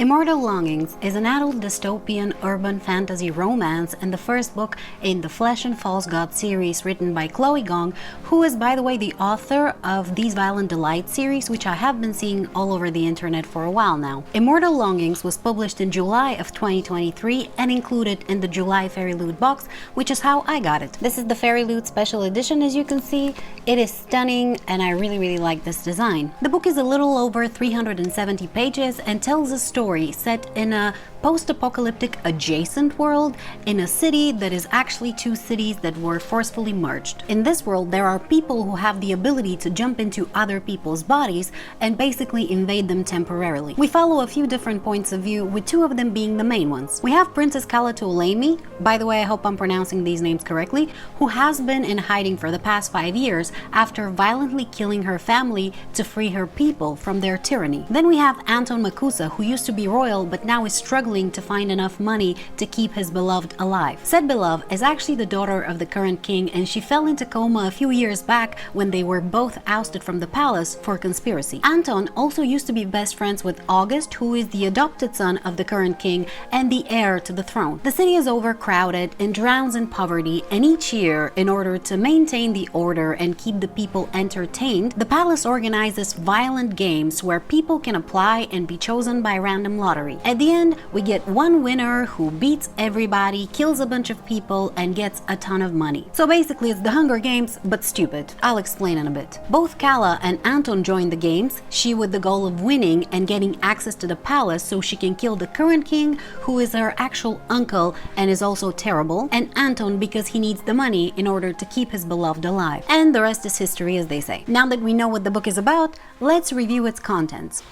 Immortal Longings is an adult dystopian urban fantasy romance and the first book in the Flesh and False God series written by Gong, who is, by the way, the author of These Violent Delights series, which I have been seeing all over the internet for a while now. Immortal Longings was published in July of 2023 and included in the July Fairy Loot box, which is how I got it. This is the Fairy Loot special edition, as you can see. It is stunning and I really like this design. The book is a little over 370 pages and tells a story set in a post-apocalyptic adjacent world in a city that is actually two cities that were forcefully merged. In this world, there are people who have the ability to jump into other people's bodies and basically invade them temporarily. We follow a few different points of view, with two of them being the main ones. We have Princess Kalatoulami, by the way, I hope I'm pronouncing these names correctly, who has been in hiding for the past 5 years after violently killing her family to free her people from their tyranny. Then we have Anton Makusa, who used to be royal but now is struggling to find enough money to keep his beloved alive. Said beloved is actually the daughter of the current king, and she fell into coma a few years back when they were both ousted from the palace for conspiracy. Anton also used to be best friends with August, who is the adopted son of the current king and the heir to the throne. The city is overcrowded and drowns in poverty, and each year, in order to maintain the order and keep the people entertained, the palace organizes violent games where people can apply and be chosen by random lottery. At the end, we get one winner who beats everybody, kills a bunch of people, and gets a ton of money. So basically it's the Hunger Games, but stupid. I'll explain in a bit. Both Kala and Anton joined the games, she with the goal of winning and getting access to the palace so she can kill the current king, who is her actual uncle and is also terrible, and Anton because he needs the money in order to keep his beloved alive. And the rest is history, as they say. Now that we know what the book is about, let's review its contents.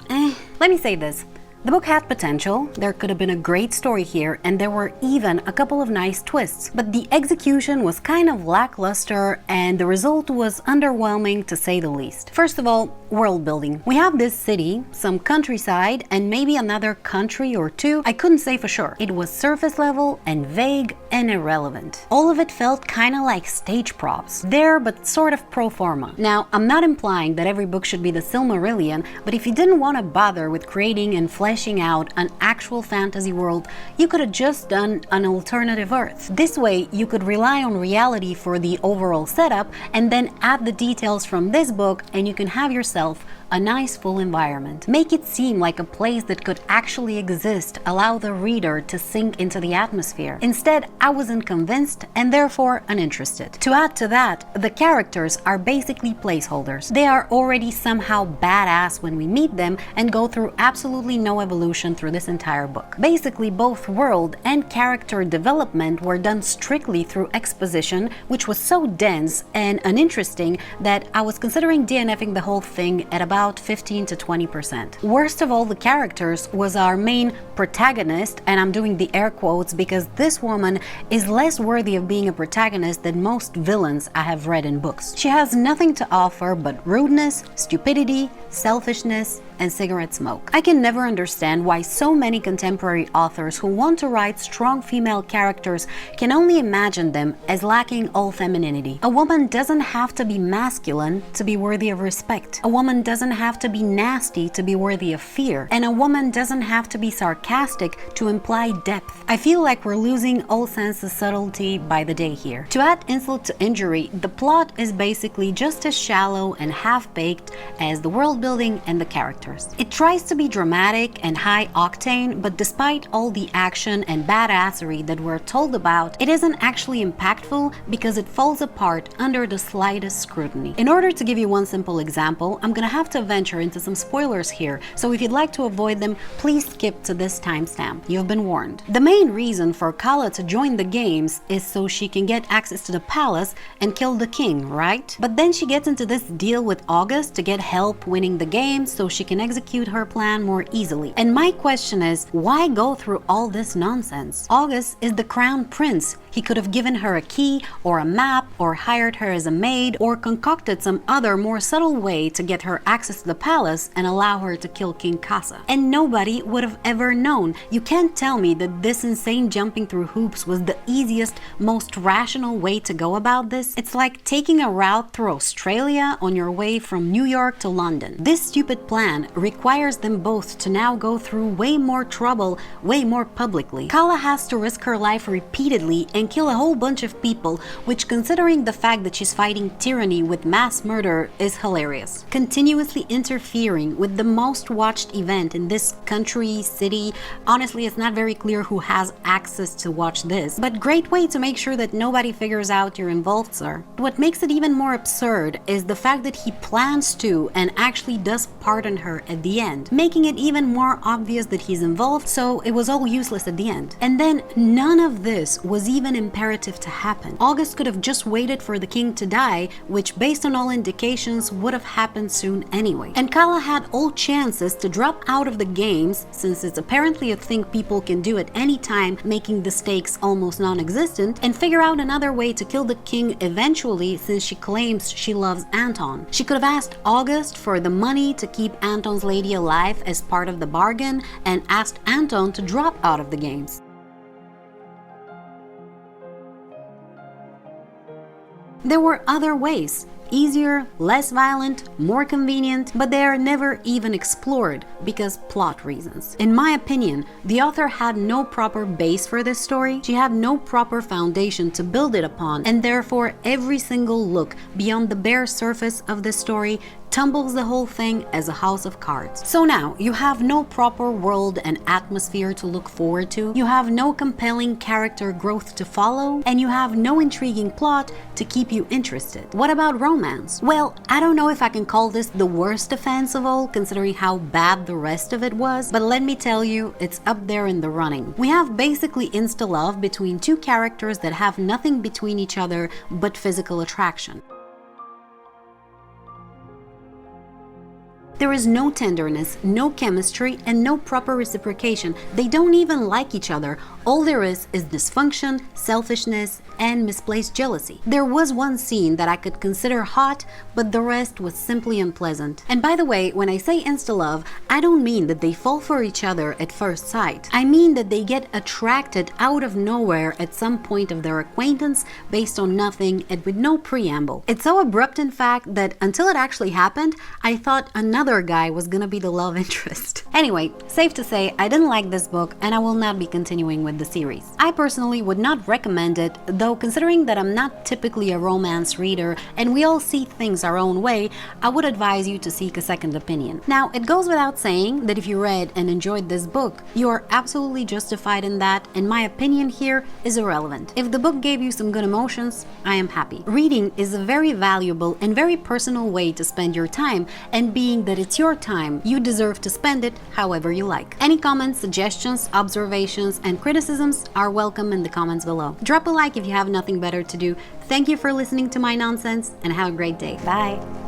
Let me say this. The book had potential, there could have been a great story here, and there were even a couple of nice twists, but the execution was kind of lackluster and the result was underwhelming to say the least. First of all, world building. We have this city, some countryside, and maybe another country or two. I couldn't say for sure. It was surface level and vague and irrelevant. All of it felt kind of like stage props. There, but sort of pro forma. Now, I'm not implying that every book should be the Silmarillion, but if you didn't want to bother with creating and fleshing out an actual fantasy world, you could have just done an alternative Earth. This way, you could rely on reality for the overall setup and then add the details from this book and you can have yourself a nice full environment. Make it seem like a place that could actually exist, allow the reader to sink into the atmosphere. Instead, I wasn't convinced and therefore uninterested. To add to that, the characters are basically placeholders. They are already somehow badass when we meet them and go through absolutely no evolution through this entire book. Basically, both world and character development were done strictly through exposition, which was so dense and uninteresting that I was considering DNFing the whole thing at about 15 to 20%. Worst of all the characters was our main protagonist, and I'm doing the air quotes because this woman is less worthy of being a protagonist than most villains I have read in books. She has nothing to offer but rudeness, stupidity, selfishness, and cigarette smoke. I can never understand why so many contemporary authors who want to write strong female characters can only imagine them as lacking all femininity. A woman doesn't have to be masculine to be worthy of respect. A woman doesn't have to be nasty to be worthy of fear. And a woman doesn't have to be sarcastic to imply depth. I feel like we're losing all sense of subtlety by the day here. To add insult to injury, the plot is basically just as shallow and half-baked as the world building and the characters. It tries to be dramatic and high octane, but despite all the action and badassery that we're told about, it isn't actually impactful because it falls apart under the slightest scrutiny. In order to give you one simple example, I'm gonna have to venture into some spoilers here, so if you'd like to avoid them, please skip to this timestamp. You've been warned. The main reason for Kala to join the games is so she can get access to the palace and kill the king, right? But then she gets into this deal with August to get help winning the game so she can execute her plan more easily. And my question is, why go through all this nonsense? August is the crown prince. He could have given her a key or a map or hired her as a maid or concocted some other more subtle way to get her access to the palace and allow her to kill King Kasa. And nobody would have ever known. You can't tell me that this insane jumping through hoops was the easiest, most rational way to go about this. It's like taking a route through Australia on your way from New York to London. This stupid plan requires them both to now go through way more trouble, way more publicly. Kala has to risk her life repeatedly and kill a whole bunch of people, which, considering the fact that she's fighting tyranny with mass murder, is hilarious. Continuously interfering with the most watched event in this country, city. Honestly, it's not very clear who has access to watch this, but great way to make sure that nobody figures out you're involved, sir. What makes it even more absurd is the fact that he plans to and actually does pardon her at the end, making it even more obvious that he's involved, so it was all useless at the end. And then none of this was even imperative to happen. August could have just waited for the king to die, which based on all indications would have happened soon anyway. And Kala had all chances to drop out of the games, since it's apparently a thing people can do at any time, making the stakes almost non-existent, and figure out another way to kill the king eventually, since she claims she loves Anton. She could have asked August for the money to keep Anton's lady alive as part of the bargain, and asked Anton to drop out of the games. There were other ways. Easier, less violent, more convenient, but they are never even explored because plot reasons. In my opinion, the author had no proper base for this story, she had no proper foundation to build it upon, and therefore every single look beyond the bare surface of this story tumbles the whole thing as a house of cards. So now, you have no proper world and atmosphere to look forward to, you have no compelling character growth to follow, and you have no intriguing plot to keep you interested. What about romance? Well, I don't know if I can call this the worst offense of all, considering how bad the rest of it was, but let me tell you, it's up there in the running. We have basically insta-love between two characters that have nothing between each other but physical attraction. There is no tenderness, no chemistry, and no proper reciprocation. They don't even like each other. All there is dysfunction, selfishness, and misplaced jealousy. There was one scene that I could consider hot, but the rest was simply unpleasant. And by the way, when I say insta-love, I don't mean that they fall for each other at first sight. I mean that they get attracted out of nowhere at some point of their acquaintance based on nothing and with no preamble. It's so abrupt, in fact, that until it actually happened, I thought another guy was gonna be the love interest. Anyway, safe to say, I didn't like this book and I will not be continuing with the series. I personally would not recommend it, though considering that I'm not typically a romance reader and we all see things our own way, I would advise you to seek a second opinion. Now, it goes without saying that if you read and enjoyed this book, you are absolutely justified in that, and my opinion here is irrelevant. If the book gave you some good emotions, I am happy. Reading is a very valuable and very personal way to spend your time, and being that it's your time, you deserve to spend it however you like. Any comments, suggestions, observations, and criticisms are welcome in the comments below. Drop a like if you have nothing better to do. Thank you for listening to my nonsense, and have a great day. Bye!